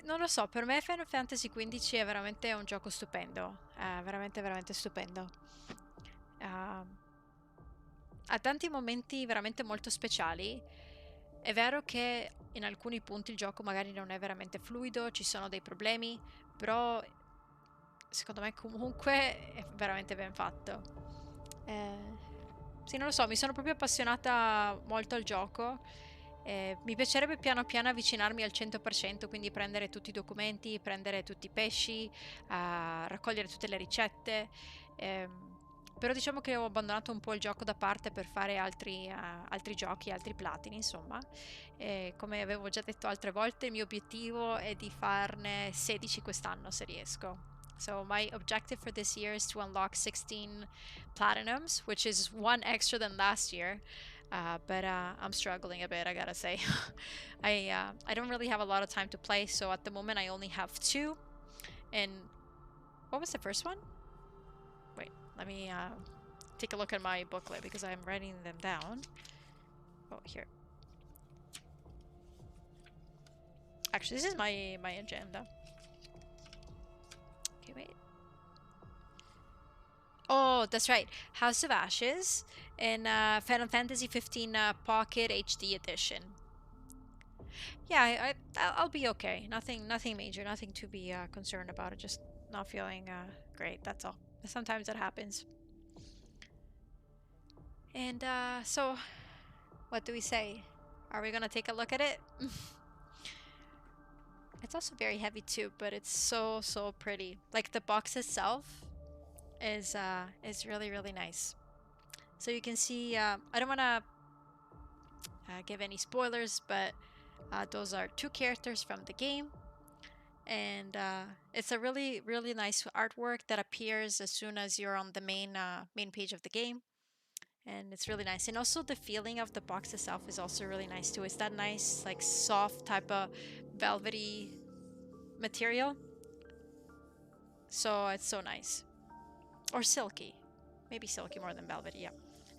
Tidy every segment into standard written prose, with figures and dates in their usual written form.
Non lo so, per me Final Fantasy XV è veramente un gioco stupendo, è veramente veramente stupendo. Ha ha tanti momenti veramente molto speciali. È vero che in alcuni punti il gioco magari non è veramente fluido, ci sono dei problemi, però secondo me comunque è veramente ben fatto. Sì, non lo so, mi sono proprio appassionata molto al gioco. Mi piacerebbe piano piano avvicinarmi al 100%, quindi prendere tutti i documenti, prendere tutti i pesci, raccogliere tutte le ricette. Però diciamo che ho abbandonato un po' il gioco da parte per fare altri giochi, altri platini, insomma. Come avevo già detto altre volte, il mio obiettivo è di farne 16 quest'anno se riesco. So my objective for this year is to unlock 16 platinums, which is one extra than last year. But I'm struggling a bit, I gotta say. I don't really have a lot of time to play, so at the moment I only have two. And what was the first one? Wait, let me take a look at my booklet because I'm writing them down. Oh, here. Actually, this is my agenda. Okay, wait. Oh, that's right. House of Ashes and Final Fantasy 15 Pocket HD Edition. Yeah, I'll be okay. Nothing major. Nothing to be concerned about. Just not feeling great. That's all. Sometimes that happens. And so, what do we say? Are we gonna take a look at it? It's also very heavy too, but it's so pretty. Like the box itself is really nice. So you can see. I don't want to give any spoilers, but those are two characters from the game, and it's a really nice artwork that appears as soon as you're on the main page of the game, and it's really nice. And also the feeling of the box itself is also really nice too. It's that nice like soft type of velvety material, so it's so nice. Or silky, maybe silky more than velvety. Yeah.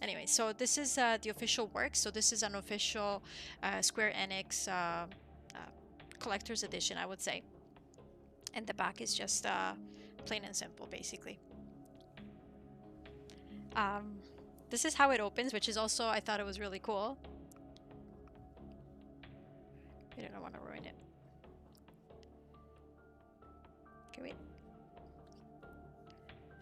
Anyway, so this is the official work. So this is an official Square Enix uh, collector's edition, I would say. And the back is just plain and simple, basically. Um, this is how it opens, which is also, I thought it was really cool. I don't want to ruin it. Okay, wait.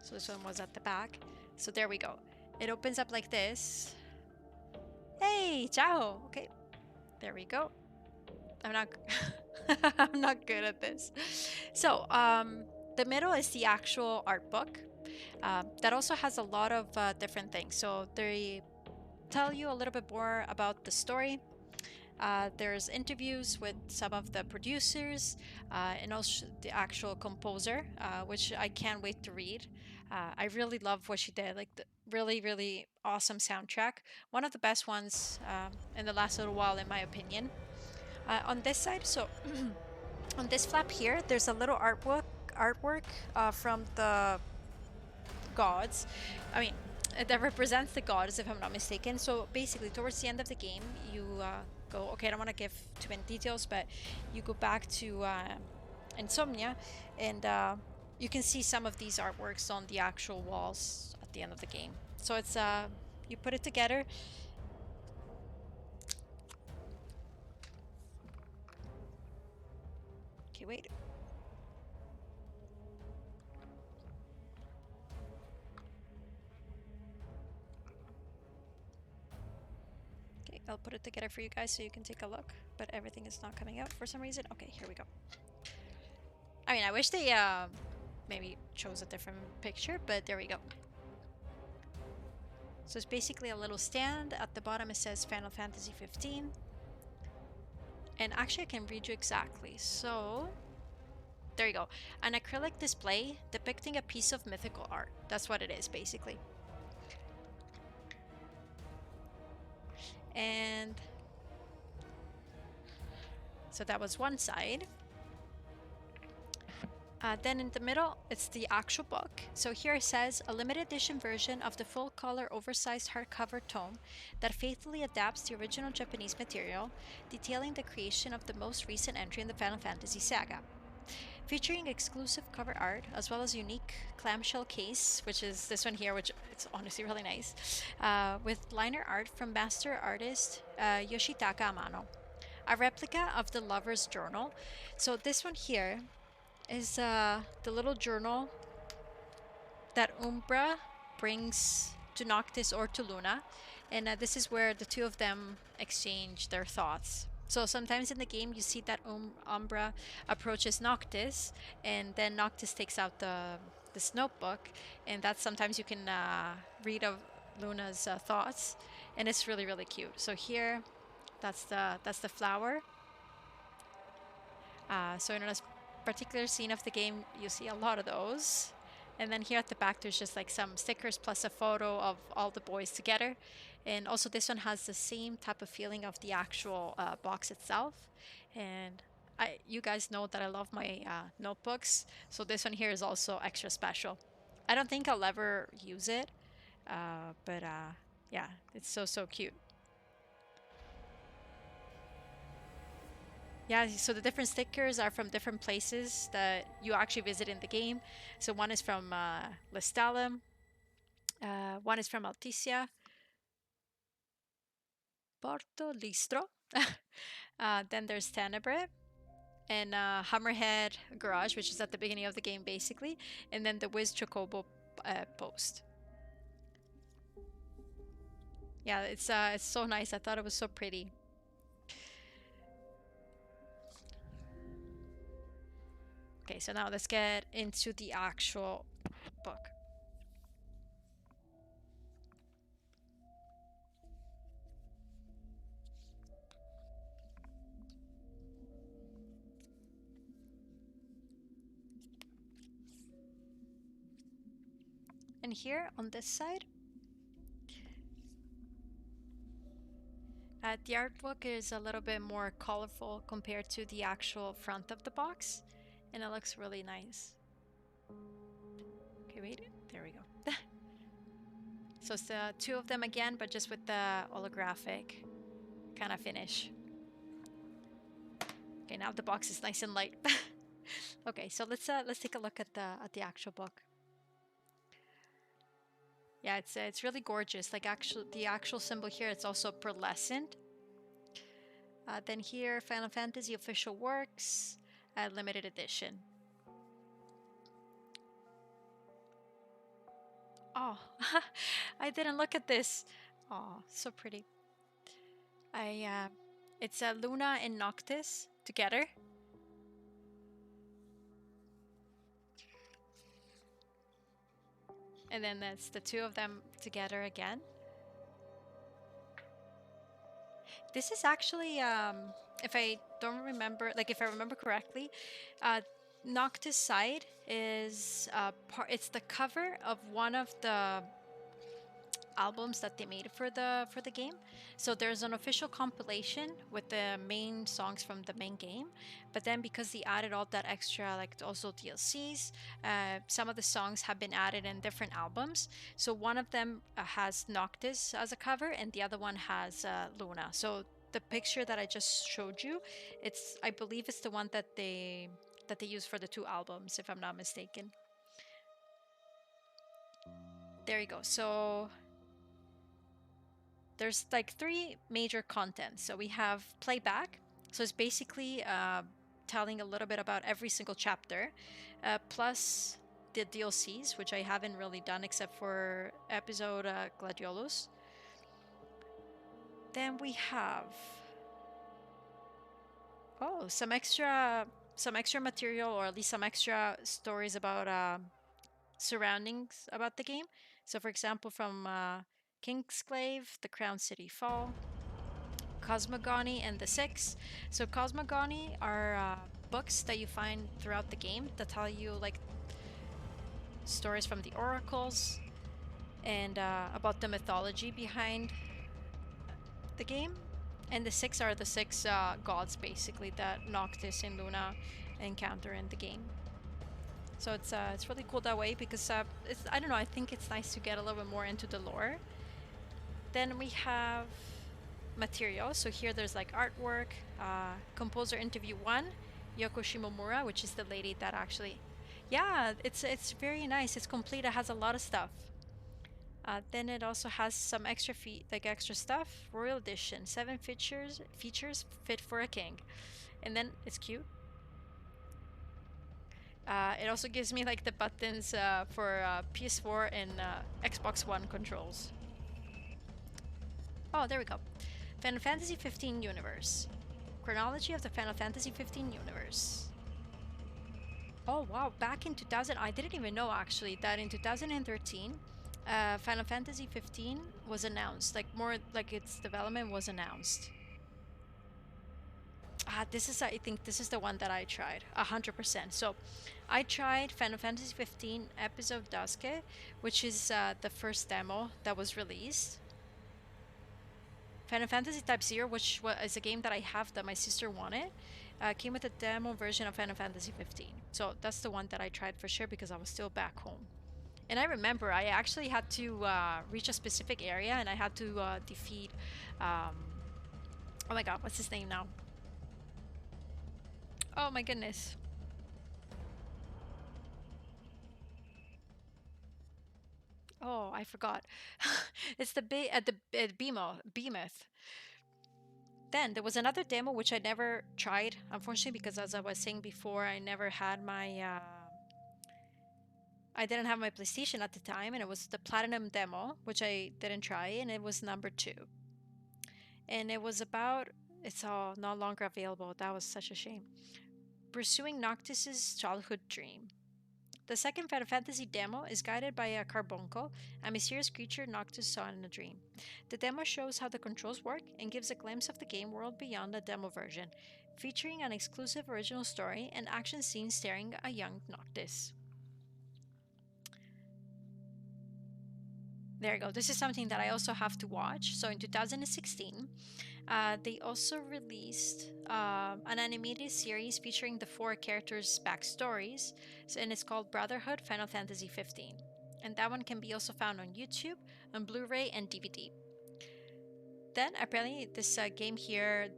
So this one was at the back. So there we go. It opens up like this. Hey, ciao. Okay, there we go. I'm not I'm not good at this. So, the middle is the actual art book. That also has a lot of different things. So they tell you a little bit more about the story. There's interviews with some of the producers and also the actual composer, which I can't wait to read. I really love what she did, like the really awesome soundtrack. One of the best ones in the last little while, in my opinion. On this side, so on this flap here, there's a little artwork from the gods. I mean, that represents the gods, if I'm not mistaken. So basically, towards the end of the game, you go. Okay, I don't want to give too many details, but you go back to Insomnia, and you can see some of these artworks on the actual walls at the end of the game. So it's you put it together. Okay, wait. Okay, I'll put it together for you guys so you can take a look, but everything is not coming out for some reason. Okay, here we go. I mean, I wish they maybe chose a different picture, but there we go. So it's basically a little stand. At the bottom it says Final Fantasy 15. And actually I can read you exactly. So there you go. An acrylic display depicting a piece of mythical art. That's what it is, basically. And so that was one side. Then in the middle, it's the actual book. So here it says a limited edition version of the full color oversized hardcover tome that faithfully adapts the original Japanese material, detailing the creation of the most recent entry in the Final Fantasy saga. Featuring exclusive cover art as well as unique clamshell case, which is this one here, which it's honestly really nice, with liner art from master artist Yoshitaka Amano. A replica of the Lover's Journal. So this one here is the little journal that Umbra brings to Noctis or to Luna. And this is where the two of them exchange their thoughts. So sometimes in the game you see that Umbra approaches Noctis, and then Noctis takes out this notebook, and that sometimes you can read of Luna's thoughts, and it's really really cute. So here, that's the flower. So in a particular scene of the game, you see a lot of those. And then here at the back, there's just like some stickers plus a photo of all the boys together. And also this one has the same type of feeling of the actual box itself. And you guys know that I love my notebooks. So this one here is also extra special. I don't think I'll ever use it. But yeah, it's so cute. Yeah, so the different stickers are from different places that you actually visit in the game. So one is from Lestalem, one is from Alticia, Porto Listro. Then there's Tenebre and Hammerhead Garage, which is at the beginning of the game basically, and then the Wiz Chocobo post. Yeah, it's so nice. I thought it was so pretty. Okay, so now let's get into the actual book. And here on this side, the artwork is a little bit more colorful compared to the actual front of the box, and it looks really nice. Okay, wait, there we go. So it's the two of them again, but just with the holographic kind of finish. Okay, now the box is nice and light. Okay, so let's take a look at the actual book. Yeah, it's really gorgeous. Like the actual symbol here, it's also pearlescent. Then here, Final Fantasy Official Works, limited edition. Oh, I didn't look at this. Oh, so pretty. It's Luna and Noctis together. And then that's the two of them together again. This is actually, if I don't remember, like if I remember correctly, Noctis side is it's the cover of one of the albums that they made for the game. So there's an official compilation with the main songs from the main game, but then because they added all that extra, like also DLCs, some of the songs have been added in different albums. So one of them has Noctis as a cover, and the other one has Luna. So the picture that I just showed you, I believe it's the one that they use for the two albums, if I'm not mistaken. There you go. So there's like three major contents. So we have playback. So it's basically telling a little bit about every single chapter, plus the DLCs, which I haven't really done except for episode Gladiolus. Then we have some extra material, or at least some extra stories about surroundings about the game. So for example, from Kingsglaive, the Crown City Fall, Cosmogony, and the Six. So Cosmogony are books that you find throughout the game that tell you like stories from the oracles and about the mythology behind the game. And the Six are the six gods basically that Noctis and Luna encounter in the game. So it's really cool that way because it's, I don't know, I think it's nice to get a little bit more into the lore. Then we have material. So here there's like artwork, composer interview 1, Yoko Shimomura, which is the lady that actually, yeah, it's very nice. It's complete. It has a lot of stuff. Then it also has some extra like extra stuff. Royal edition, 7 features fit for a king, and then it's cute. It also gives me like the buttons for PS4 and Xbox One controls. Oh, there we go. Final Fantasy 15 universe. Chronology of the Final Fantasy 15 universe. Oh wow, back in 2000, I didn't even know actually that in 2013, Final Fantasy 15 was announced. Like more like its development was announced. This is, I think this is the one that I tried 100%. So I tried Final Fantasy 15 Episode Duske, which is the first demo that was released. Final Fantasy Type Zero, which is a game that I have that my sister wanted, came with a demo version of Final Fantasy 15. So that's the one that I tried for sure because I was still back home. And I remember I actually had to reach a specific area and I had to defeat. Oh my god, what's his name now? Oh my goodness. Oh, I forgot. It's the Behemoth. Then there was another demo which I never tried, unfortunately, because as I was saying before, I never had my I didn't have my PlayStation at the time, and it was the Platinum demo, which I didn't try, and it was number 2. And it was about, it's all no longer available. That was such a shame. Pursuing Noctis's childhood dream. The second Final Fantasy demo is guided by a carbuncle, a mysterious creature Noctis saw in a dream. The demo shows how the controls work and gives a glimpse of the game world beyond the demo version, featuring an exclusive original story and action scenes starring a young Noctis. There you go. This is something that I also have to watch. So in 2016, they also released an animated series featuring the 4 characters' backstories, and it's called Brotherhood Final Fantasy 15. And that one can be also found on YouTube, on Blu-ray, and DVD. Then apparently this game here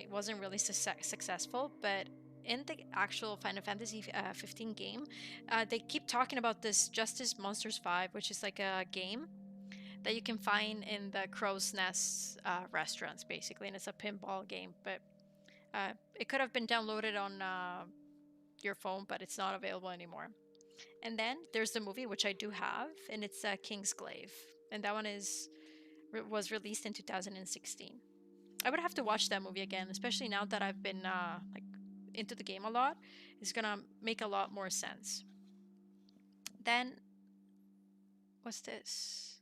wasn't really successful, but in the actual Final Fantasy 15 game, they keep talking about this Justice Monsters 5, which is like a game that you can find in the Crow's Nest restaurants, basically, and it's a pinball game. But it could have been downloaded on your phone, but it's not available anymore. And then there's the movie, which I do have, and it's Kingsglaive, and that one was released in 2016. I would have to watch that movie again, especially now that I've been like into the game a lot. It's gonna make a lot more sense. Then, what's this?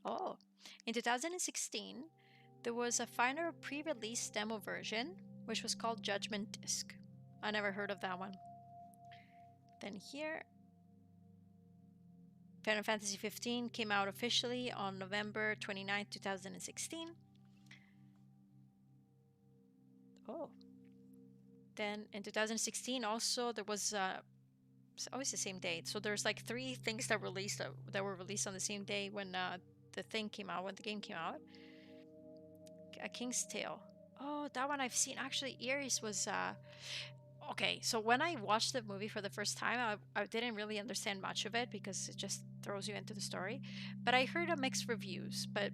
Oh, in 2016, there was a final pre-release demo version, which was called Judgment Disc. I never heard of that one. Then here, Final Fantasy 15 came out officially on November 29, 2016. Oh. Then in 2016 also there was it's always the same date. So there's like 3 things that were released on the same day when the game came out. A King's Tale. Oh, that one I've seen. Actually, Iris was okay. So when I watched the movie for the first time, I didn't really understand much of it because it just throws you into the story. But I heard a mixed reviews. But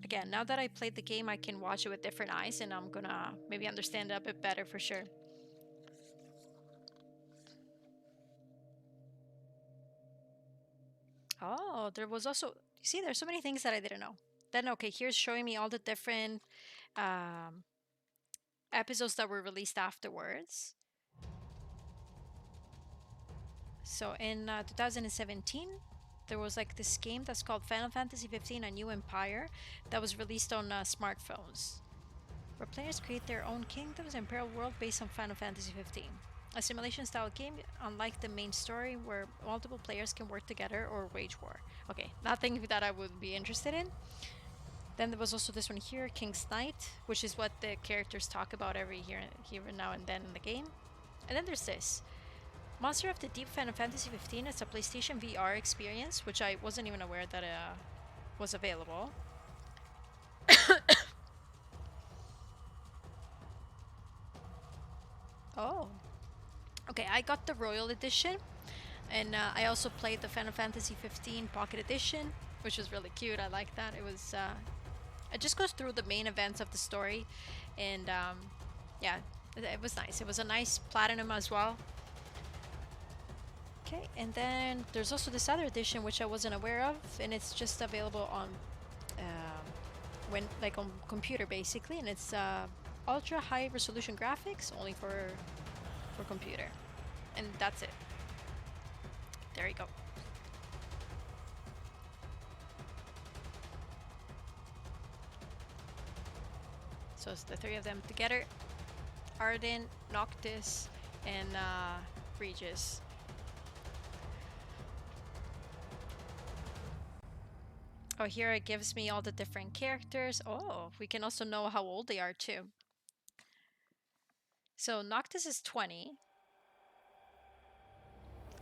again, now that I played the game, I can watch it with different eyes, and I'm gonna maybe understand it a bit better for sure. Oh, there was also, you see, there's so many things that I didn't know. Then, okay, here's showing me all the different um, episodes that were released afterwards. So in 2017, there was like this game that's called Final Fantasy 15: A New Empire that was released on smartphones, where players create their own kingdoms and parallel world based on Final Fantasy 15. A simulation style game, unlike the main story where multiple players can work together or wage war. Okay, nothing that I would be interested in. Then there was also this one here, King's Knight, which is what the characters talk about every here and now and then in the game. And then there's this. Monster of the Deep Final Fantasy 15 is a PlayStation VR experience, which I wasn't even aware that was available. Oh. Okay, I got the Royal Edition, and I also played the Final Fantasy 15 Pocket Edition, which was really cute. I like that. It was, it just goes through the main events of the story, and yeah, it was nice. It was a nice platinum as well. Okay, and then there's also this other edition which I wasn't aware of, and it's just available on when like on computer basically, and it's ultra high resolution graphics only for computer, and that's it. There you go. So it's the three of them together: Ardyn, Noctis, and Regis. Oh, here it gives me all the different characters. Oh, we can also know how old they are too. So Noctis is 20.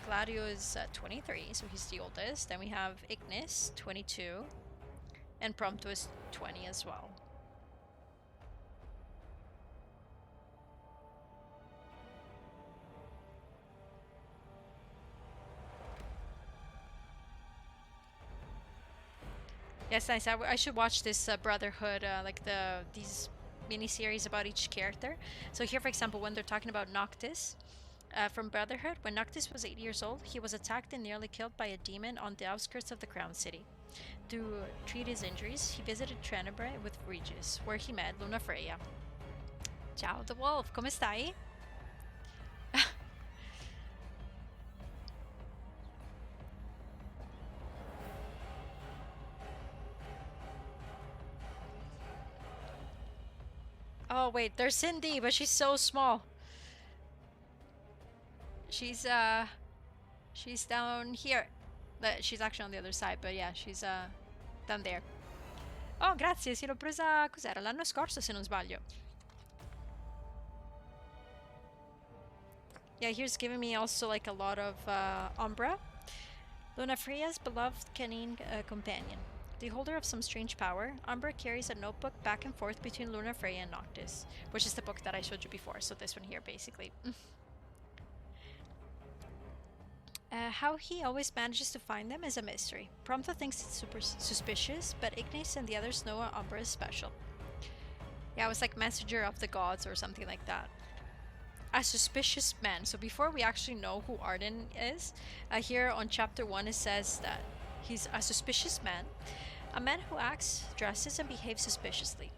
Gladio is 23, so he's the oldest. Then we have Ignis, 22. And Prompto is 20 as well. Yes, nice. I should watch this Brotherhood, like these mini-series about each character. So here, for example, when they're talking about Noctis, from Brotherhood, when Noctis was 8 years old, he was attacked and nearly killed by a demon on the outskirts of the Crown City. To treat his injuries, he visited Tenebrae with Regis, where he met Lunafreya. Ciao, the wolf. Come stai? Oh, wait, there's Cindy, but she's so small. She's down here. She's actually on the other side, but yeah, she's down there. Oh, grazie, sì, l'ho presa, cos'era? L'anno scorso, se non sbaglio. Yeah, here's giving me also like a lot of Umbra. Lunafreya's beloved canine companion. The holder of some strange power, Umbra carries a notebook back and forth between Lunafreya and Noctis, which is the book that I showed you before, so this one here, basically. How he always manages to find them is a mystery. Prompto thinks it's super suspicious, but Ignis and the others know Umbra is special. Yeah, it was like messenger of the gods or something like that. A suspicious man. So before we actually know who Ardyn is, here on chapter 1 it says that he's a suspicious man. A man who acts, dresses, and behaves suspiciously.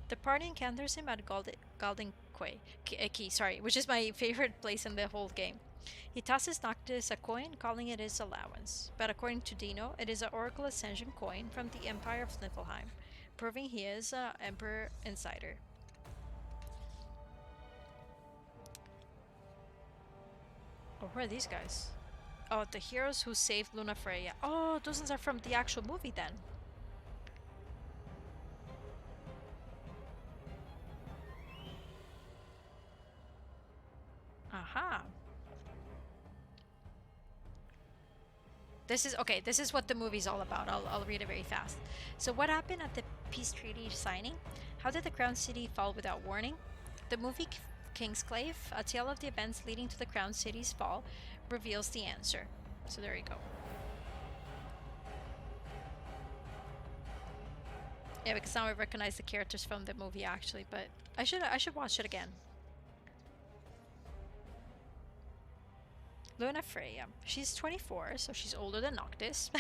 The party encounters him at Galdin Quay, sorry, which is my favorite place in the whole game. He tosses Noctis a coin, calling it his allowance. But according to Dino, it is an Oracle Ascension coin from the Empire of Niflheim, proving he is an Emperor Insider. Oh, who are these guys? Oh, the heroes who saved Lunafreya. Oh, those ones are from the actual movie then. Aha. This is okay. This is what the movie's all about. I'll read it very fast. So, what happened at the peace treaty signing? How did the Crown City fall without warning? The movie Kingsclave, a tale of the events leading to the Crown City's fall, reveals the answer. So there you go. Yeah, because now I recognize the characters from the movie actually, but I should watch it again. Lunafreya. She's 24, so she's older than Noctis.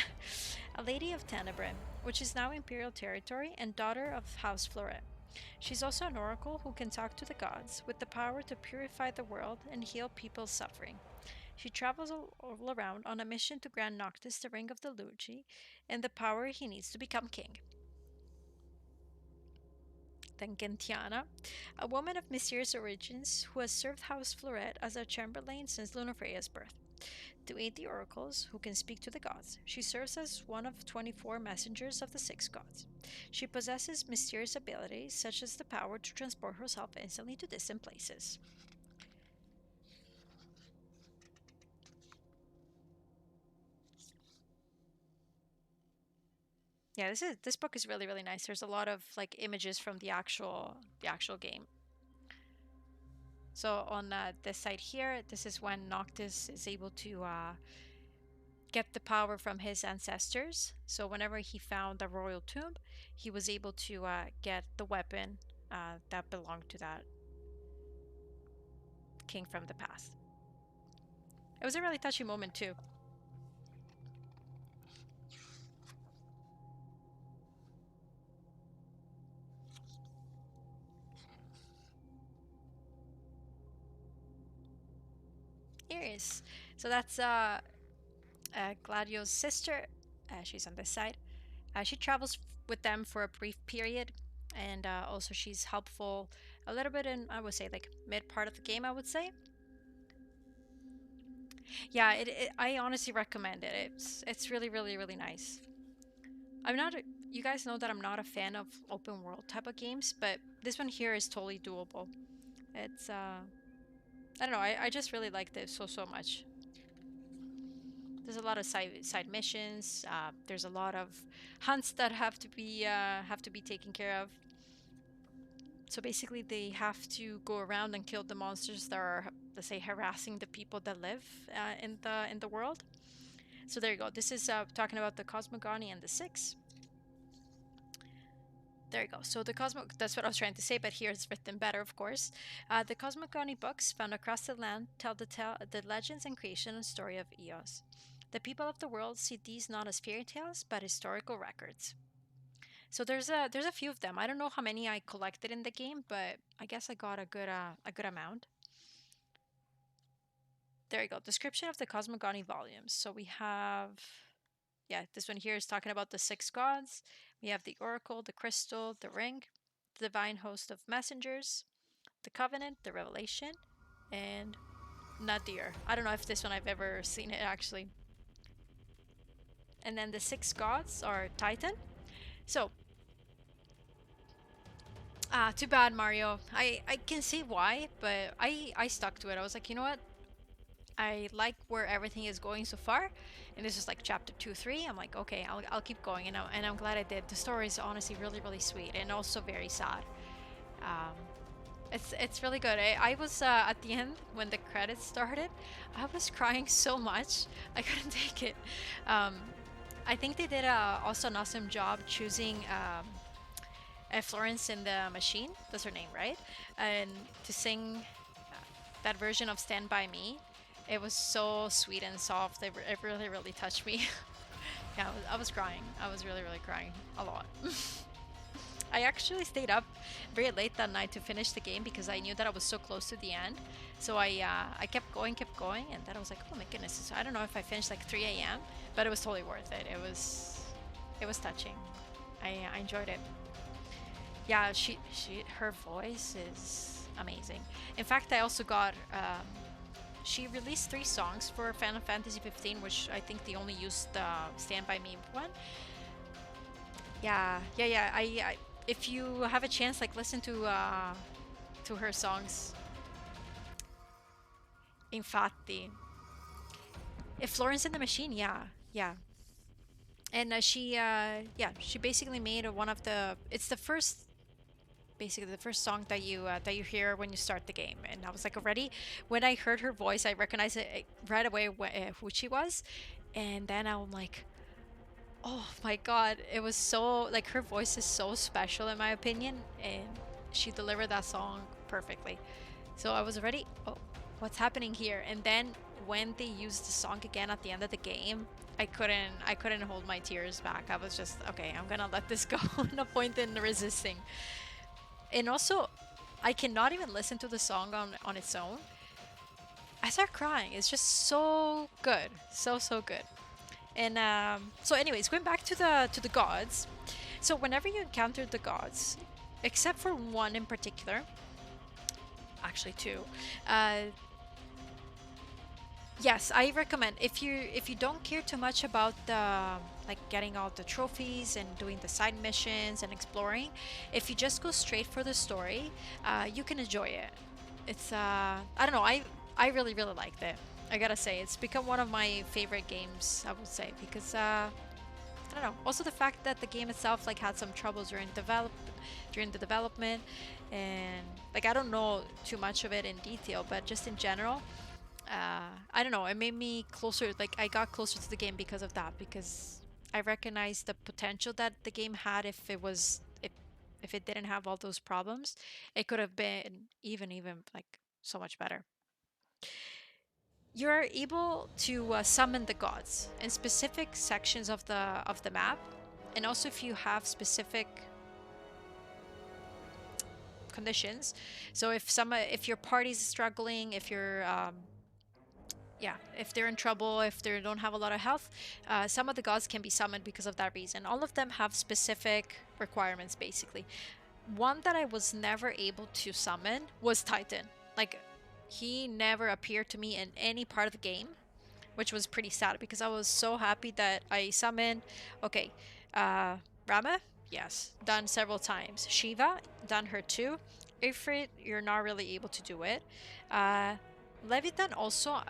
A lady of Tenebrae, which is now Imperial territory, and daughter of House Fleuret. She's also an oracle who can talk to the gods, with the power to purify the world and heal people's suffering. She travels all around on a mission to grant Noctis the Ring of the Luigi and the power he needs to become king. Then Gentiana, a woman of mysterious origins who has served House Fleuret as a chamberlain since Lunafreya's birth. To aid the oracles, who can speak to the gods, she serves as one of 24 messengers of the six gods. She possesses mysterious abilities, such as the power to transport herself instantly to distant places. Yeah, this book is really nice. There's a lot of like images from the actual game. So on this side here, this is when Noctis is able to get the power from his ancestors. So whenever he found the royal tomb, he was able to get the weapon that belonged to that king from the past. It was a really touching moment too. Iris. So that's Gladio's sister. She's on this side. She travels with them for a brief period, and also she's helpful a little bit in, I would say, like mid part of the game, I would say. Yeah, I honestly recommend it. It's really nice. I'm not. You guys know that I'm not a fan of open world type of games, but this one here is totally doable. It's I don't know. I just really like this so much. There's a lot of side missions. There's a lot of hunts that have to be taken care of. So basically, they have to go around and kill the monsters that are, let's say, harassing the people that live in the world. So there you go. This is talking about the Cosmogony and the Six. There you go. So that's what I was trying to say, but here it's written better, of course. The Cosmogony books found across the land tell the legends and creation and story of Eos. The people of the world see these not as fairy tales, but historical records. So there's a few of them. I don't know how many I collected in the game, but I guess I got a good amount. There you go. Description of the Cosmogony volumes. So we have, yeah, this one here is talking about the six gods. We have the Oracle, the Crystal, the Ring, the Divine Host of Messengers, the Covenant, the Revelation, and Nadir. I don't know if this one I've ever seen it actually. And then the six gods are Titan. So, too bad, Mario. I can see why, but I stuck to it. I was like, you know what? I like where everything is going so far, and this is like chapter 2, 3. I'm like, okay, I'll keep going, and I'm glad I did. The story is honestly really sweet and also very sad. Um, it's really good. I was at the end when the credits started, I was crying so much I couldn't take it. Um, I think they did also an awesome job choosing Florence in the Machine. That's her name, right? And to sing that version of Stand By Me. It was so sweet and soft. It really touched me. Yeah, I was crying. I was really crying a lot. I actually stayed up very late that night to finish the game because I knew that I was so close to the end. So I kept going, and then I was like, oh my goodness. So I don't know if I finished like 3 a.m., but it was totally worth it. It was touching. I enjoyed it. Yeah, her voice is amazing. In fact, I also got she released 3 songs for Final Fantasy 15, which I think they only used the Stand By Me one. Yeah. I if you have a chance, like listen to her songs. Infatti, if Florence and the Machine, yeah. And she basically made one of the. It's the first basically the first song that you hear when you start the game, and I was like already when I heard her voice I recognized it right away who she was, and then I'm like, oh my god, it was so like her voice is so special in my opinion, and she delivered that song perfectly. So I was already, oh, what's happening here? And then when they used the song again at the end of the game, I couldn't hold my tears back. I was just, okay, I'm gonna let this go. No point in resisting. And also, I cannot even listen to the song on its own. I start crying. It's just so good, so good. And so, anyways, going back to the gods. So whenever you encounter the gods, except for one in particular, actually two, uh, yes, I recommend if you don't care too much about the like getting all the trophies and doing the side missions and exploring, if you just go straight for the story, you can enjoy it. It's I don't know, I really liked it. I gotta say, it's become one of my favorite games, I would say, because I don't know. Also, the fact that the game itself like had some troubles during the development, and like I don't know too much of it in detail, but just in general, I don't know. It made me closer. Like I got closer to the game because of that. Because I recognized the potential that the game had if it didn't have all those problems, it could have been even like so much better. You're able to summon the gods in specific sections of the map, and also if you have specific conditions. So if your party's struggling, if you're yeah, if they're in trouble, if they don't have a lot of health, some of the gods can be summoned because of that reason. All of them have specific requirements, basically. One that I was never able to summon was Titan. Like, he never appeared to me in any part of the game, which was pretty sad because I was so happy that I summoned. Okay, Rama, yes, done several times. Shiva, done her too. Ifrit, you're not really able to do it. Uh, Leviathan also,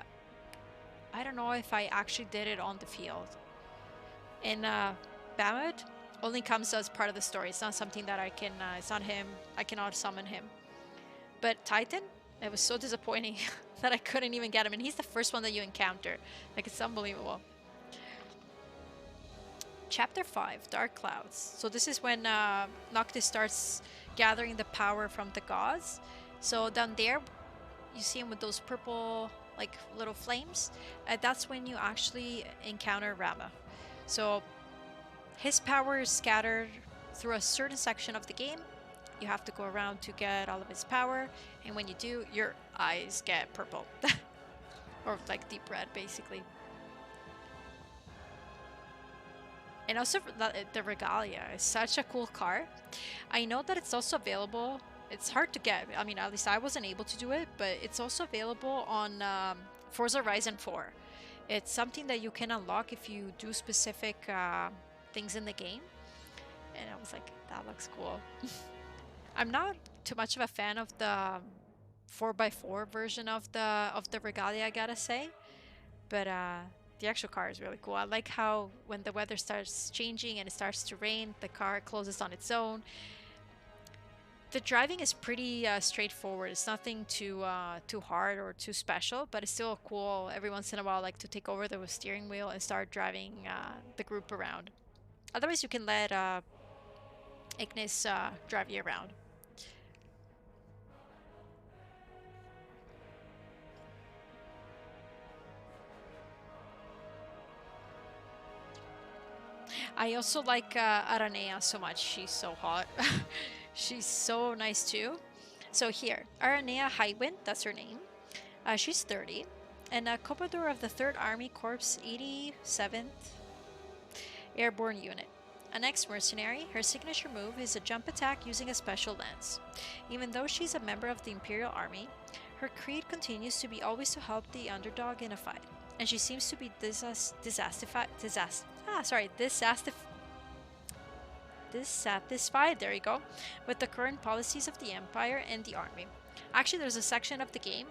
I don't know if I actually did it on the field. And Bahamut only comes as part of the story. It's not something that I can, it's not him. I cannot summon him. But Titan, it was so disappointing that I couldn't even get him. And he's the first one that you encounter. Like, it's unbelievable. Chapter 5, Dark Clouds. So this is when Noctis starts gathering the power from the gods. So down there, you see him with those purple, like, little flames. That's when you actually encounter Rama. So his power is scattered through a certain section of the game. You have to go around to get all of his power, and when you do, your eyes get purple. Or like deep red, basically. And also the Regalia is such a cool car. I know that it's also available. It's hard to get. I mean, at least I wasn't able to do it, but it's also available on Forza Horizon 4. It's something that you can unlock if you do specific things in the game. And I was like, that looks cool. I'm not too much of a fan of the 4x4 version of the Regalia, I gotta say. But the actual car is really cool. I like how when the weather starts changing and it starts to rain, the car closes on its own. The driving is pretty straightforward. It's nothing too hard or too special, but it's still cool every once in a while, like to take over the steering wheel and start driving the group around. Otherwise, you can let Ignis drive you around. I also like Aranea so much. She's so hot. She's so nice too. So here, Aranea Highwind, that's her name. She's 30, and a Commodore of the 3rd Army Corps 87th Airborne Unit. An ex-mercenary, her signature move is a jump attack using a special lance. Even though she's a member of the Imperial Army, her creed continues to be always to help the underdog in a fight, and she seems to be dissatisfied, there you go, with the current policies of the Empire and the Army. Actually, there's a section of the game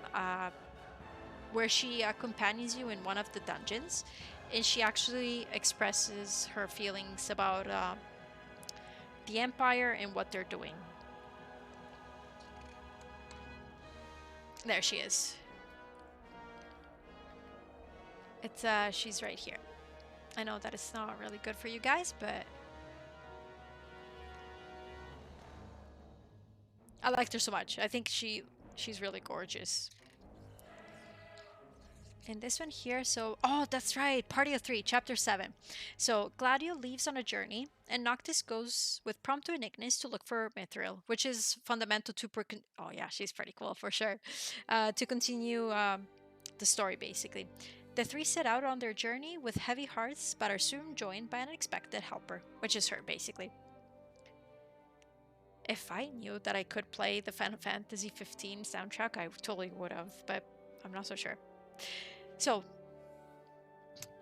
where she accompanies you in one of the dungeons, and she actually expresses her feelings about the Empire and what they're doing. There she is. It's she's right here. I know that it's not really good for you guys, but I liked her so much. I think she's really gorgeous. And this one here, so oh, that's right, Party of 3, Chapter 7. So Gladio leaves on a journey, and Noctis goes with Prompto and Ignis to look for Mithril, which is fundamental to oh yeah, she's pretty cool for sure. To continue the story, basically. The three set out on their journey with heavy hearts, but are soon joined by an unexpected helper, which is her, basically. If I knew that I could play the Final Fantasy 15 soundtrack, I totally would have, but I'm not so sure. So,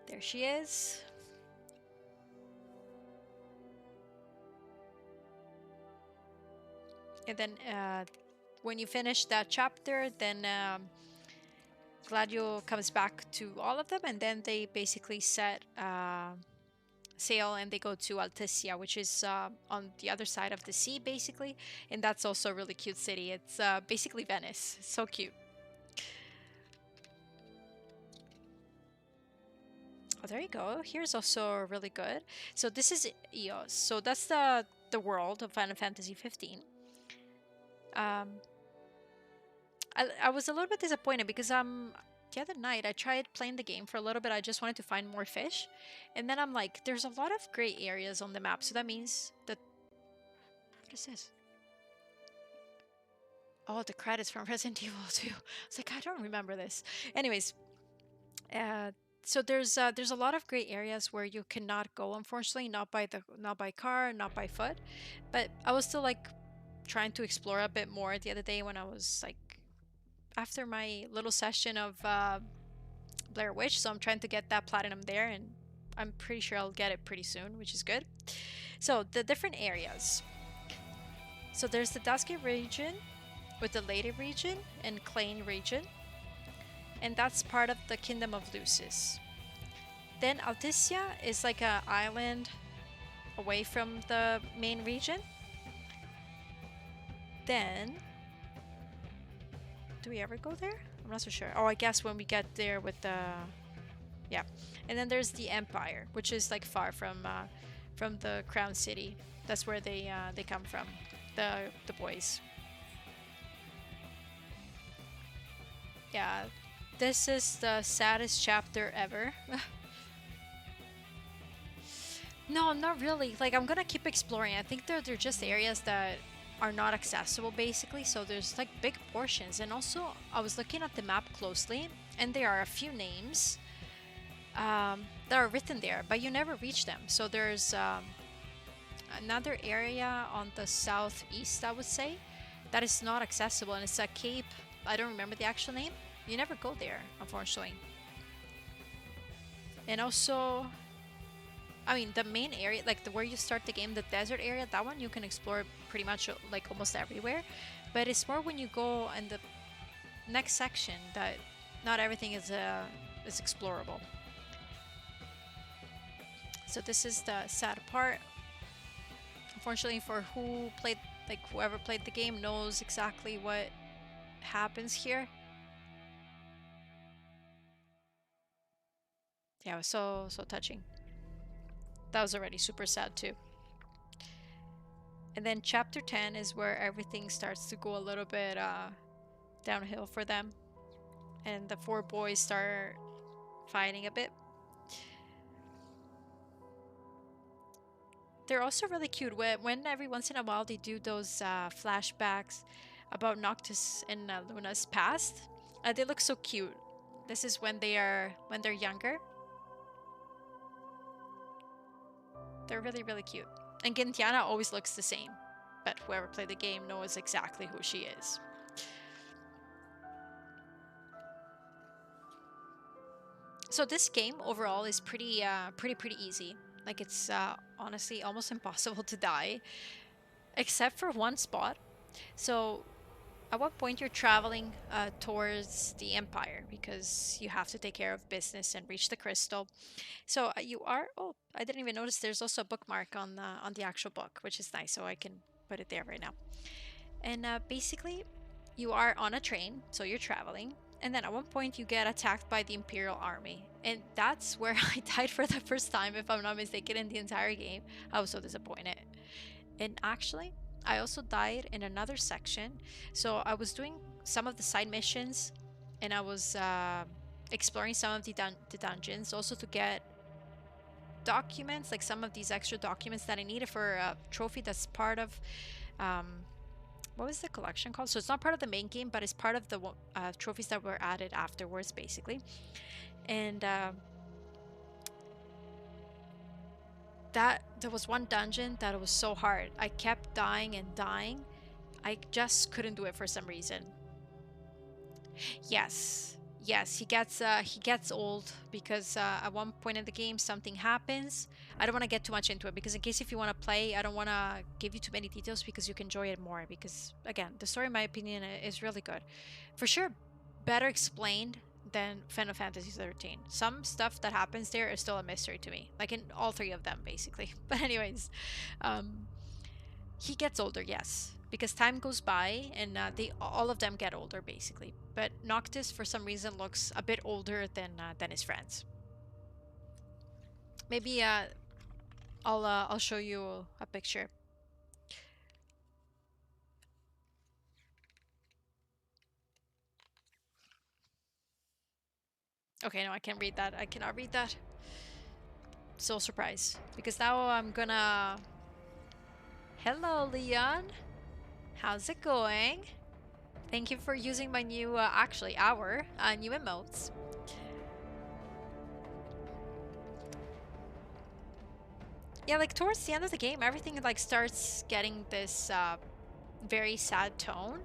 there she is. And then when you finish that chapter, then Gladio comes back to all of them, and then they basically set sail and they go to Altissia, which is on the other side of the sea, basically. And that's also a really cute city. It's basically Venice. So cute. Oh, there you go. Here's also really good. So this is Eos. So that's the world of Final Fantasy 15. I was a little bit disappointed because the other night I tried playing the game for a little bit. I just wanted to find more fish, and then I'm like, there's a lot of gray areas on the map. So that means that what is this? Oh, the credits from Resident Evil 2. I was like, I don't remember this. Anyways, uh, so there's a lot of gray areas where you cannot go, unfortunately, not by car, not by foot. But I was still like trying to explore a bit more the other day when I was like after my little session of Blair Witch. So I'm trying to get that platinum there, and I'm pretty sure I'll get it pretty soon, which is good. So the different areas. So there's the Dusky region with the Lady region and Klein region, and that's part of the Kingdom of Lucis. Then Altissia is like an island away from the main region. Then, do we ever go there? I'm not so sure. Oh, I guess when we get there with the, yeah. And then there's the Empire, which is like far from the Crown City. That's where they come from, the boys. Yeah, this is the saddest chapter ever. No, not really. Like, I'm gonna keep exploring. I think they're just areas that are not accessible, basically. So there's like big portions. And also, I was looking at the map closely, and there are a few names that are written there, but you never reach them. So there's another area on the southeast, I would say, that is not accessible, and it's a cape. I don't remember the actual name. You never go there, unfortunately. And also, I mean, the main area, like where you start the game, the desert area, that one you can explore pretty much like almost everywhere. But it's more when you go in the next section that not everything is explorable. So this is the sad part. Unfortunately, for whoever played the game knows exactly what happens here. Yeah, it was so touching. That was already super sad too. And then chapter 10 is where everything starts to go a little bit downhill for them. And the four boys start fighting a bit. They're also really cute when every once in a while they do those flashbacks about Noctis and Luna's past. They look so cute. This is when they're younger. They're really, really cute. And Gentiana always looks the same, but whoever played the game knows exactly who she is. So this game overall is pretty easy. Like, it's honestly almost impossible to die, except for one spot. So at what point you're traveling towards the Empire, because you have to take care of business and reach the crystal. So you are. Oh, I didn't even notice. There's also a bookmark on the actual book, which is nice. So I can put it there right now. And basically, you are on a train, so you're traveling. And then at one point you get attacked by the Imperial Army. And that's where I died for the first time, if I'm not mistaken, in the entire game. I was so disappointed. And actually, I also died in another section. So I was doing some of the side missions, and I was exploring some of the dungeons, also to get documents, like some of these extra documents that I needed for a trophy that's part of what was the collection called? So it's not part of the main game, but it's part of the trophies that were added afterwards, basically. And there was one dungeon that was so hard. I kept dying and dying. I just couldn't do it for some reason. Yes, he gets old because at one point in the game something happens. I don't want to get too much into it, because in case if you want to play, I don't want to give you too many details, because you can enjoy it more. Because again, the story, in my opinion, is really good. For sure, better explained than Final Fantasy 13. Some stuff that happens there is still a mystery to me, like in all three of them, basically. But anyways, um, he gets older, yes, because time goes by and they all of them get older, basically. But Noctis, for some reason, looks a bit older than his friends. Maybe I'll show you a picture. Okay, no, I can't read that. I cannot read that. So surprised because now I'm gonna. Hello, Leon. How's it going? Thank you for using my new, actually, our new emotes. Yeah, like towards the end of the game, everything like starts getting this very sad tone,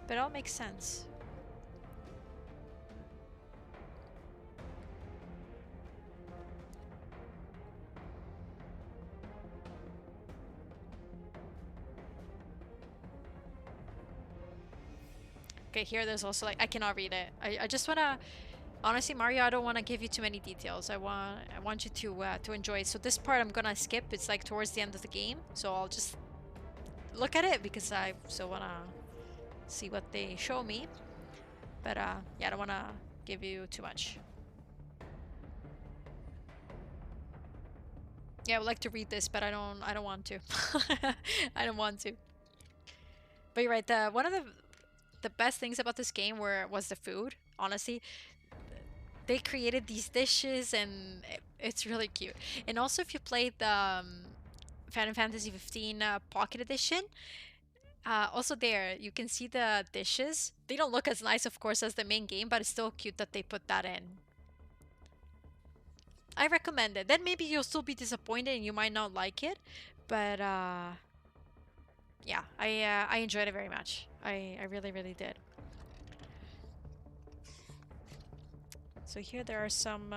but it all makes sense. Okay, here there's also like I cannot read it. I just wanna honestly, Mario, I don't want to give you too many details. I want you to enjoy it. So this part I'm gonna skip. It's like towards the end of the game, so I'll just look at it because I still wanna see what they show me. But yeah, I don't wanna give you too much. Yeah, I would like to read this, but I don't want to. I don't want to. But you're right. The one of the best things about this game was the food. Honestly, they created these dishes, and it's really cute. And also, if you played the Final Fantasy 15 Pocket Edition, also there you can see the dishes. They don't look as nice, of course, as the main game, but it's still cute that they put that in. I recommend it. Then maybe you'll still be disappointed and you might not like it, but yeah, I enjoyed it very much. I really really did. So here there are some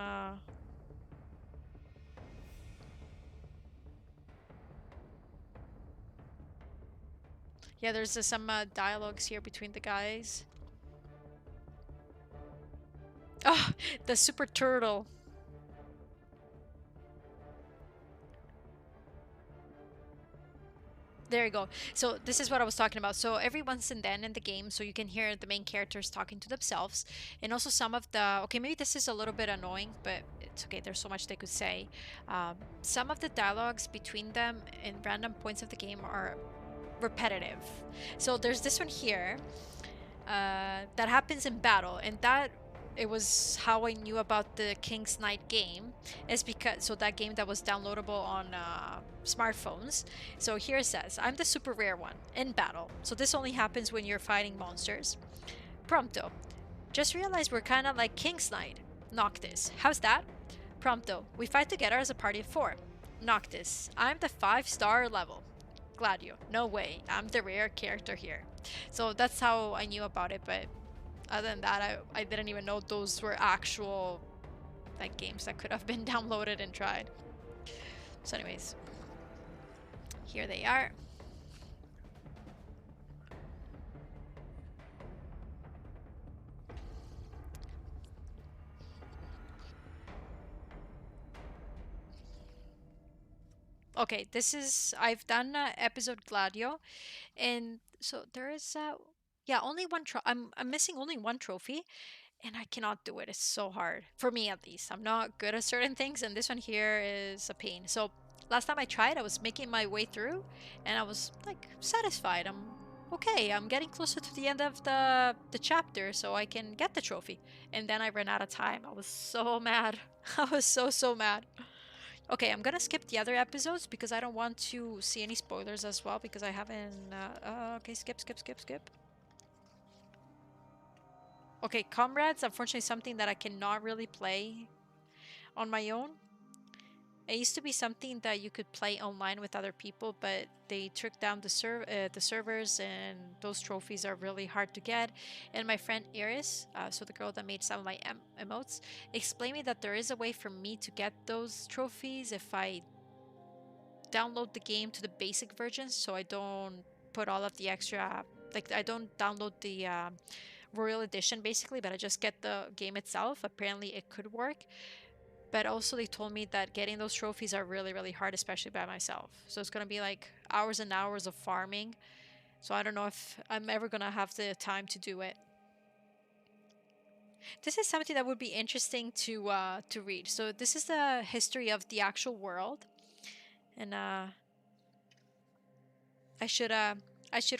yeah, there's some dialogues here between the guys. Oh, the super turtle. There you go. So this is what I was talking about. So every once and then in the game, so you can hear the main characters talking to themselves, and also some of the. Okay, maybe this is a little bit annoying, but it's okay. There's so much they could say. Some of the dialogues between them in random points of the game are repetitive. So there's this one here that happens in battle, and that it was how I knew about the King's Knight game is because so that game that was downloadable on smartphones. So here it says, I'm the super rare one in battle. So this only happens when you're fighting monsters. Prompto. Just realized we're kind of like King's Knight. Noctis. How's that? Prompto. We fight together as a party of 4. Noctis. I'm the 5-star level. Gladio. No way. I'm the rare character here. So that's how I knew about it, but other than that, I didn't even know those were actual like games that could have been downloaded and tried. So anyways, here they are. Okay, this is I've done episode Gladio, and so there is yeah, only one I'm missing only one trophy, and I cannot do it. It's so hard for me at least. I'm not good at certain things, and this one here is a pain. So last time I tried, I was making my way through, and I was like satisfied. I'm okay. I'm getting closer to the end of the chapter, so I can get the trophy. And then I ran out of time. I was so mad. I was so mad. Okay, I'm gonna skip the other episodes because I don't want to see any spoilers as well because I haven't. Okay, skip. Okay, Comrades, unfortunately, something that I cannot really play on my own. It used to be something that you could play online with other people, but they took down the servers, and those trophies are really hard to get. And my friend Iris, so the girl that made some of my emotes, explained me that there is a way for me to get those trophies if I download the game to the basic version, so I don't put all of the extra, like I don't download the Royal Edition basically, but I just get the game itself. Apparently it could work. But also they told me that getting those trophies are really, really hard, especially by myself. So it's going to be like hours and hours of farming. So I don't know if I'm ever going to have the time to do it. This is something that would be interesting to read. So this is the history of the actual world. And I should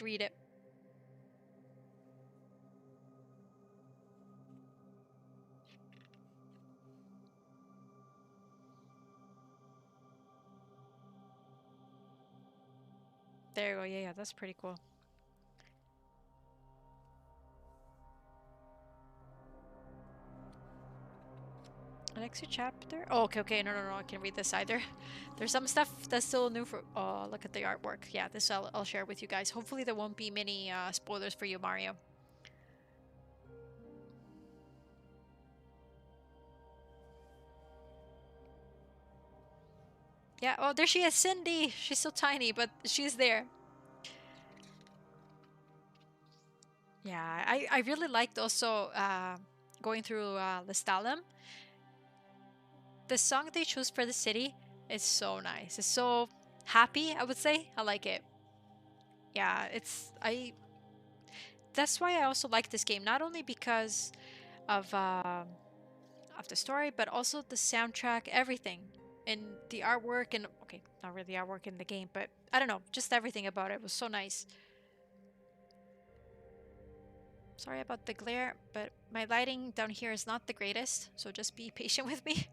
read it. There you go. Yeah, yeah, that's pretty cool. An extra chapter? Oh, okay, okay. No, no, no. I can read this either. There's some stuff that's still new for. Oh, look at the artwork. Yeah, this I'll share with you guys. Hopefully, there won't be many spoilers for you, Mario. Yeah. Oh, there she is, Cindy. She's so tiny, but she's there. Yeah, I really liked also going through Lestalem. The song they choose for the city is so nice. It's so happy, I would say. I like it. Yeah, it's I that's why I also like this game, not only because of the story, but also the soundtrack, everything, and the artwork, and okay, not really artwork in the game, but I don't know, just everything about it was so nice. Sorry about the glare, but my lighting down here is not the greatest, so just be patient with me.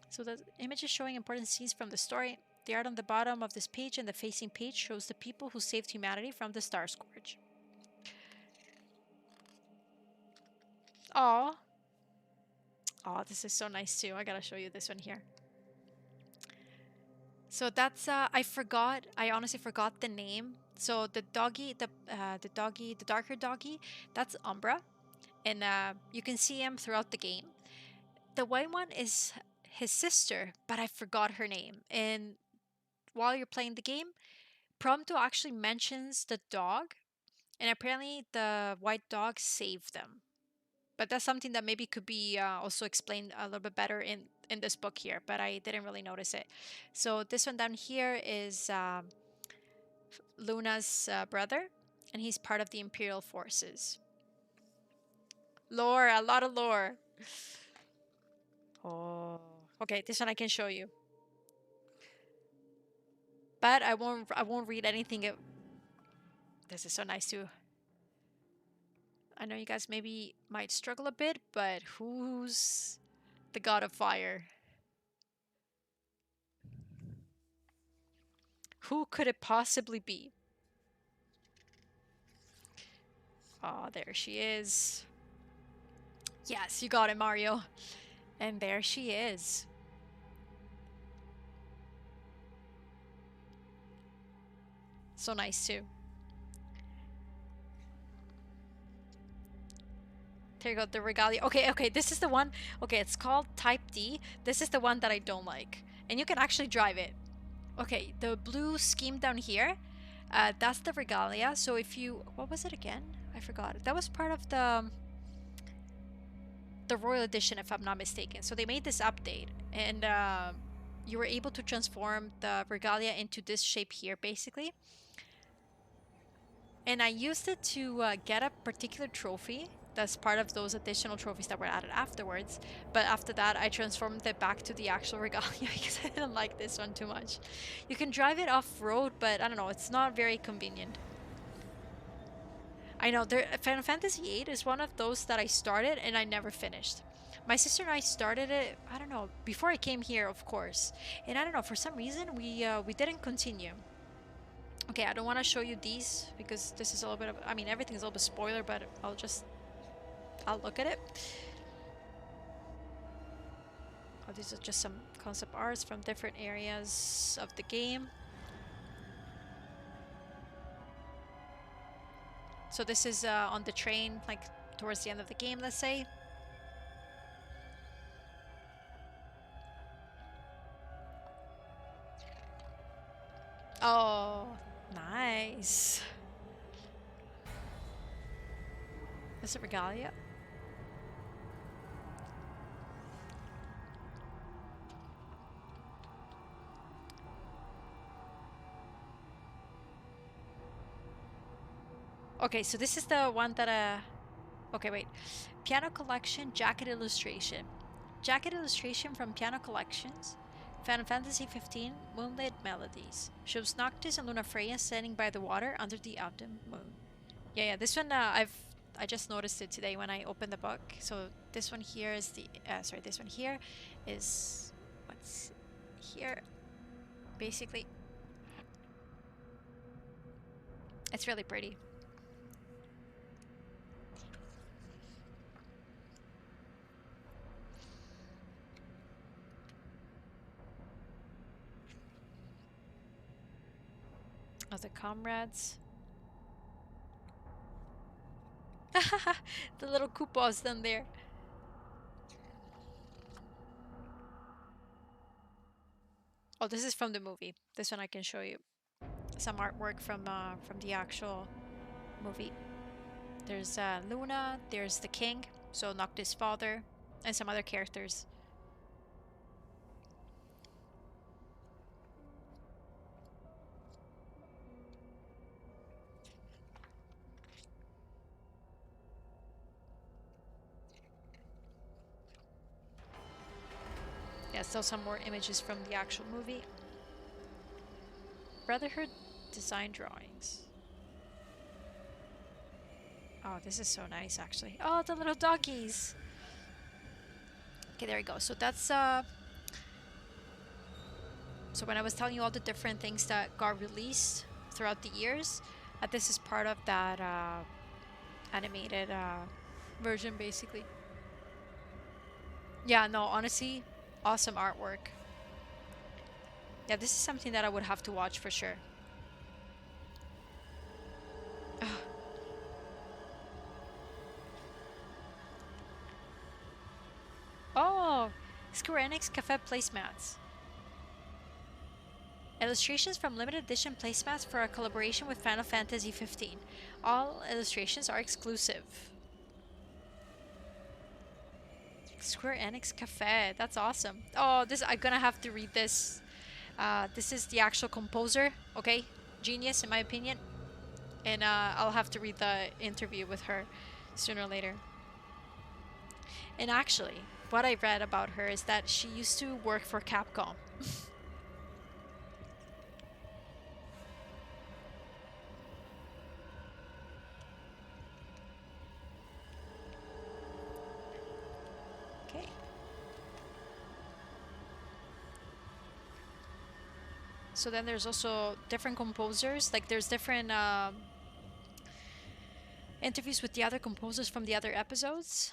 So the image is showing important scenes from the story. The art on the bottom of this page and the facing page shows the people who saved humanity from the Star Scourge. Oh, oh, this is so nice too. I gotta show you this one here. So that's I forgot. I honestly forgot the name. So the doggy, the darker doggy, that's Umbra, and you can see him throughout the game. The white one is his sister, but I forgot her name. And while you're playing the game, Prompto actually mentions the dog, and apparently the white dog saved them. But that's something that maybe could be also explained a little bit better in this book here, but I didn't really notice it. So this one down here is Luna's brother, and he's part of the Imperial forces. Lore, a lot of lore. Oh, okay, this one I can show you, but I won't read anything. This is so nice too. I know you guys maybe might struggle a bit, but who's the god of fire? Who could it possibly be? Oh, there she is. Yes, you got it, Mario. And there she is. So nice too. There you go, the regalia. Okay, okay, this is the one. Okay, it's called Type D. This is the one that I don't like. And you can actually drive it. Okay, the blue scheme down here, that's the regalia. So if you, what was it again? I forgot. That was part of the Royal Edition, if I'm not mistaken. So they made this update, and you were able to transform the regalia into this shape here, basically. And I used it to get a particular trophy that's part of those additional trophies that were added afterwards. But after that, I transformed it back to the actual regalia because I didn't like this one too much. You can drive it off-road, but I don't know, it's not very convenient. I know, Final Fantasy VIII is one of those that I started and I never finished. My sister and I started it, I don't know, before I came here, of course. And I don't know, for some reason, we didn't continue. Okay, I don't want to show you these because this is a little bit of, I mean, everything's a little bit spoiler, but I'll look at it. Oh, these are just some concept arts from different areas of the game. So this is on the train, like towards the end of the game, let's say. Oh, nice. Is it Regalia? Okay, so this is the one that okay, wait. Piano Collection Jacket Illustration. Jacket illustration from Piano Collections. Final Fantasy 15 Moonlit Melodies. Shows Noctis and Lunafreya standing by the water under the autumn moon. Yeah, this one I just noticed it today when I opened the book. So this one here is the sorry, this one here is what's here. Basically, it's really pretty. Oh, the comrades. The little Koopas down there. Oh, this is from the movie. This one I can show you. Some artwork from the actual movie. There's Luna, there's the king, so Noctis' father, and some other characters. Yeah, still some more images from the actual movie. Brotherhood design drawings. Oh, this is so nice, actually. Oh, the little doggies. Okay, there we go. So that's so when I was telling you all the different things that got released throughout the years, this is part of that animated version, basically. Yeah, no, honestly, awesome artwork. Yeah, this is something that I would have to watch for sure. Oh, Square Enix Cafe placemats. Illustrations from limited edition placemats for a collaboration with Final Fantasy 15. All illustrations are exclusive. Square Enix Cafe, that's awesome. Oh, this I'm gonna have to read this. This is the actual composer, okay? Genius, in my opinion. And I'll have to read the interview with her sooner or later. And actually, what I read about her is that she used to work for Capcom. Okay. So then there's also different composers. Like there's different interviews with the other composers from the other episodes.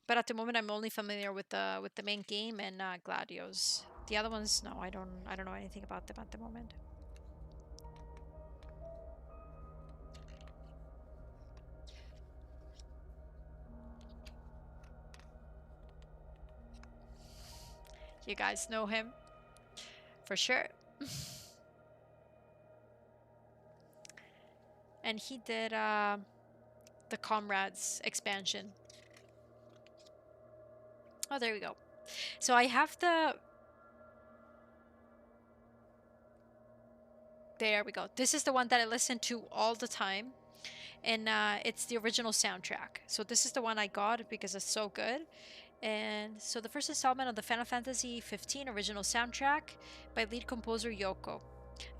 But at the moment, I'm only familiar with the main game and Gladios. The other ones, no, I don't know anything about them at the moment. You guys know him for sure. And he did the Comrades expansion. Oh, there we go. So I have the... There we go. This is the one that I listen to all the time. And it's the original soundtrack. So this is the one I got because it's so good. And so the first installment of the Final Fantasy 15 original soundtrack by lead composer Yoko,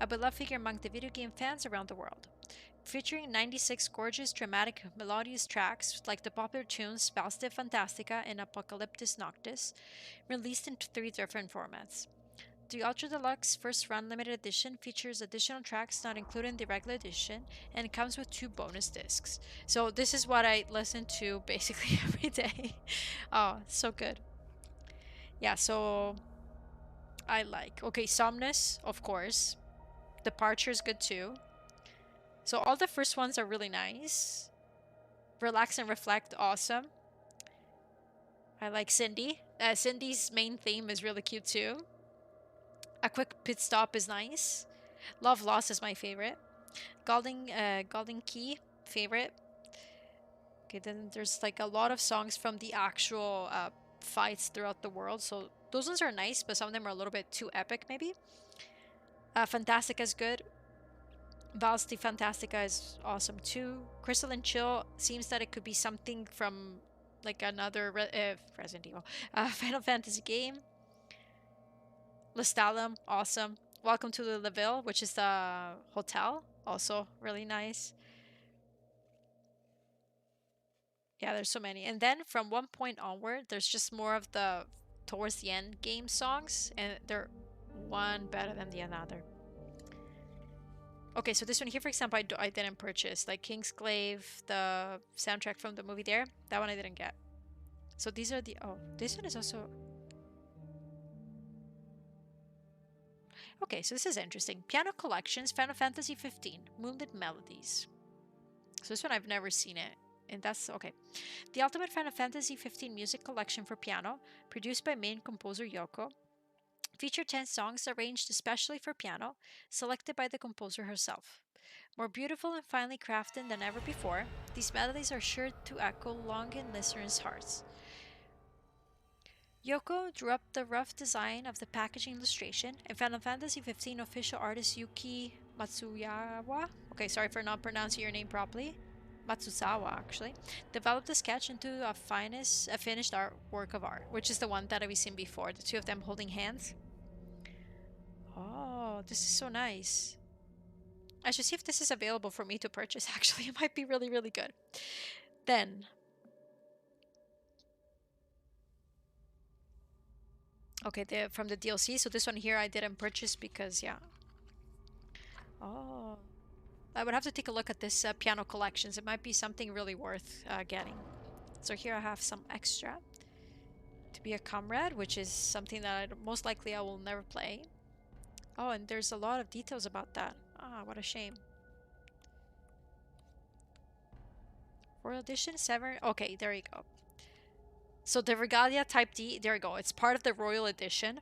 a beloved figure among the video game fans around the world. Featuring 96 gorgeous, dramatic, melodious tracks like the popular tunes Spalste Fantastica and Apocalyptis Noctis, released in 3 different formats. The Ultra Deluxe First Run Limited Edition features additional tracks not included in the regular edition and comes with 2 bonus discs. So this is what I listen to basically every day. Oh, so good. Yeah, so I like. Okay, Somnus, of course. Departure is good too. So all the first ones are really nice. Relax and Reflect, awesome. I like Cindy. Cindy's main theme is really cute too. A Quick Pit Stop is nice. Love Lost is my favorite. Golden Key, favorite. Okay, then there's like a lot of songs from the actual fights throughout the world. So those ones are nice, but some of them are a little bit too epic, maybe. Fantastica is good. Vals di Fantastica is awesome too. Crystalline Chill seems that it could be something from like another Resident Evil, Final Fantasy game. Lestalem, awesome. Welcome to the Leville, which is the hotel, also really nice. Yeah, there's so many. And then from one point onward, there's just more of the towards the end game songs, and they're one better than the another. Okay, so this one here, for example, I didn't purchase. Like Kingsglaive, the soundtrack from the movie there, that one I didn't get. So these are the... Oh, this one is also... Okay, so this is interesting. Piano Collections, Final Fantasy 15, Moonlit Melodies. So this one I've never seen it. And that's... Okay. The Ultimate Final Fantasy 15 Music Collection for Piano, produced by main composer Yoko, feature 10 songs arranged especially for piano, selected by the composer herself. More beautiful and finely crafted than ever before, these melodies are sure to echo long in listeners' hearts. Yoko drew up the rough design of the packaging illustration, and Final Fantasy XV official artist Yuki Matsuyawa, okay, sorry for not pronouncing your name properly, Matsuzawa actually, developed the sketch into a finished work of art, which is the one that we've seen before, the two of them holding hands. Oh, this is so nice. I should see if this is available for me to purchase, actually. It might be really, really good. Then... Okay, from the DLC. So this one here I didn't purchase because, yeah. Oh. I would have to take a look at this piano collections. It might be something really worth getting. So here I have some extra. To be a comrade, which is something that most likely I will never play. Oh, and there's a lot of details about that. Ah, what a shame. Royal Edition 7. Okay, there you go. So the Regalia Type D, there you go. It's part of the Royal Edition.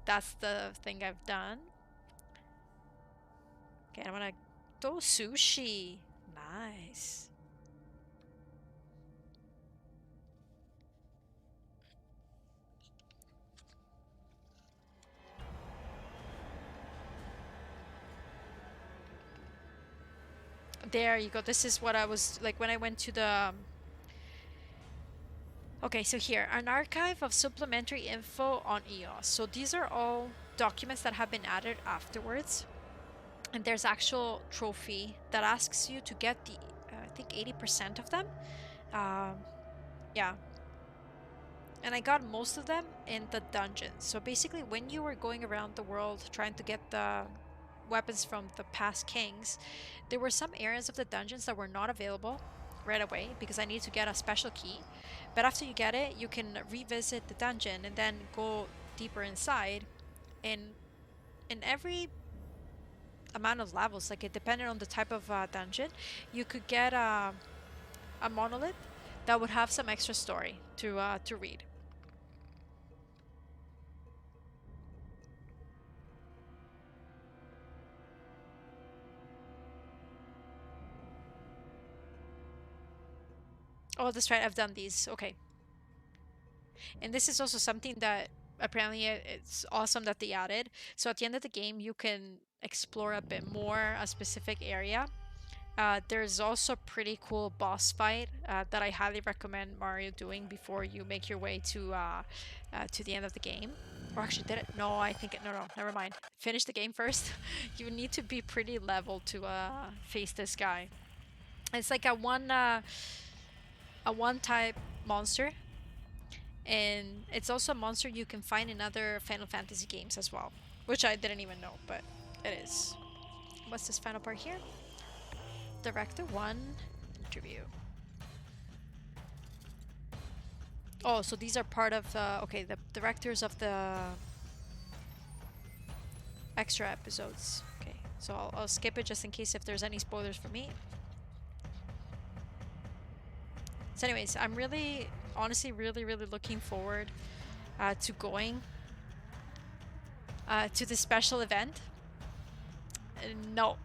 That's the thing I've done. Okay, I want to... Oh, sushi. Nice. There you go. This is what I was like when I went to the... Okay, so here, an archive of supplementary info on EOS. So these are all documents that have been added afterwards. And there's actual trophy that asks you to get the, I think 80% of them. Yeah. And I got most of them in the dungeons. So basically when you were going around the world trying to get the weapons from the past kings, there were some areas of the dungeons that were not available right away because I need to get a special key. But after you get it, you can revisit the dungeon and then go deeper inside. And in every amount of levels, like it depended on the type of dungeon, you could get a monolith that would have some extra story to read. Oh, that's right. I've done these. Okay. And this is also something that apparently it's awesome that they added. So at the end of the game, you can explore a bit more a specific area. There's also a pretty cool boss fight that I highly recommend Mario doing before you make your way to the end of the game. Or actually, did it? No, I think no, never mind. Finish the game first. You need to be pretty level to face this guy. It's like a one type monster, and it's also a monster you can find in other Final Fantasy games as well, which I didn't even know, but it is. What's this final part here? Director 1 interview. Oh, so these are part of okay, the directors of the extra episodes. Okay, so I'll skip it just in case if there's any spoilers for me. So anyways, I'm really, honestly, really looking forward to going to this special event. No.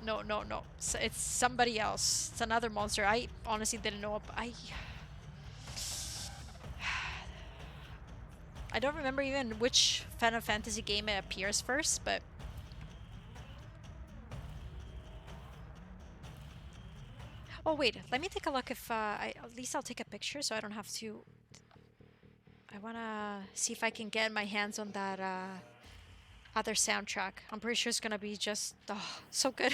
No, no, no. It's somebody else. It's another monster. I honestly didn't know. I don't remember even which Final Fantasy game it appears first, but... Oh, wait. Let me take a look if... at least I'll take a picture so I don't have to... I wanna see if I can get my hands on that other soundtrack. I'm pretty sure it's gonna be just... Oh, so good.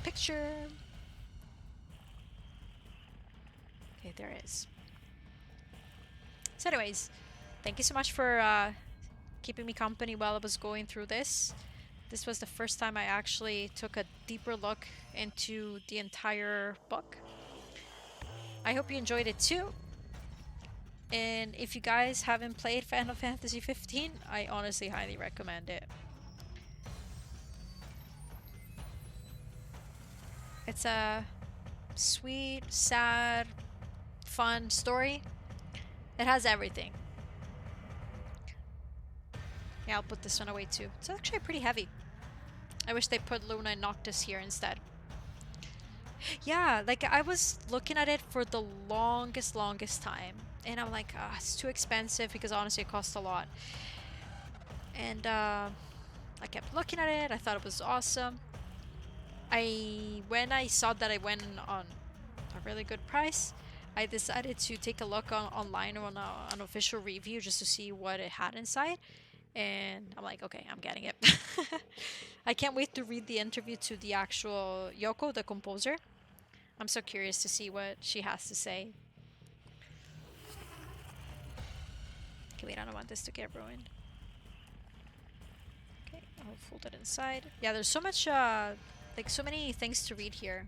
Picture. Okay, there it is. So anyways, thank you so much for keeping me company while I was going through this. This was the first time I actually took a deeper look into the entire book. I hope you enjoyed it too. And if you guys haven't played Final Fantasy 15, I honestly highly recommend it. It's a sweet, sad, fun story. It has everything. Yeah, I'll put this one away too. It's actually pretty heavy. I wish they put Luna and Noctis here instead. Yeah, like I was looking at it for the longest time. And I'm like, it's too expensive because honestly it costs a lot. And I kept looking at it. I thought it was awesome. When I saw that I went on a really good price, I decided to take a look online on an official review just to see what it had inside. And I'm like, okay, I'm getting it. I can't wait to read the interview to the actual Yoko, the composer. I'm so curious to see what she has to say. Okay, wait, I don't want this to get ruined. Okay, I'll fold it inside. Yeah, there's so much, like so many things to read here.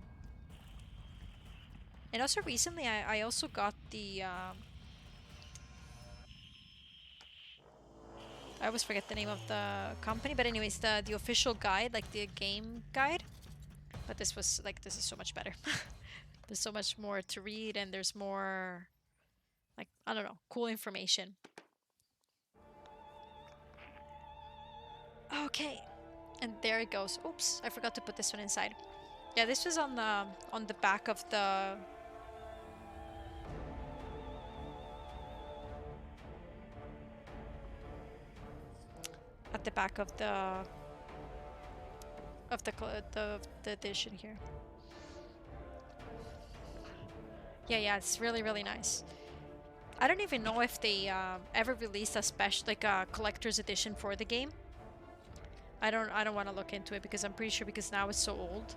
And also recently I also got the, I always forget the name of the company, but anyways, the official guide, like the game guide. But this was, like, this is so much better. There's so much more to read and there's more, like, I don't know, cool information. Okay, and there it goes. Oops, I forgot to put this one inside. Yeah, this was on the back of the... At the back of the edition here. Yeah, it's really nice. I don't even know if they ever released a special, like a collector's edition for the game. I don't want to look into it because I'm pretty sure because now it's so old,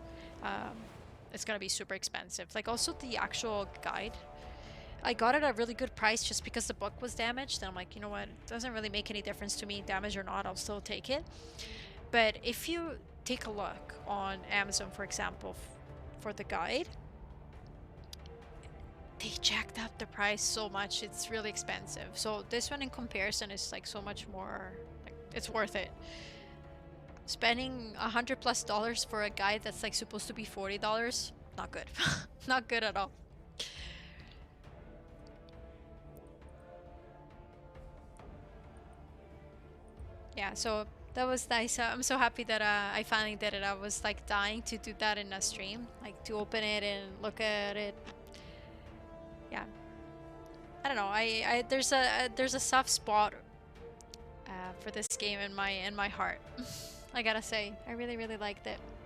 it's gonna be super expensive. Like also the actual guide, I got it at a really good price just because the book was damaged. And I'm like, you know what? It doesn't really make any difference to me, damage or not. I'll still take it. But if you take a look on Amazon, for example, for the guide, they jacked up the price so much. It's really expensive. So this one in comparison is like so much more, like, it's worth it. Spending $100+ for a guide that's like supposed to be $40, not good. Not good at all. Yeah, so that was nice. I'm so happy that I finally did it. I was like dying to do that in a stream, like to open it and look at it. Yeah, I don't know. There's a soft spot for this game in my heart. I gotta say, I really liked it.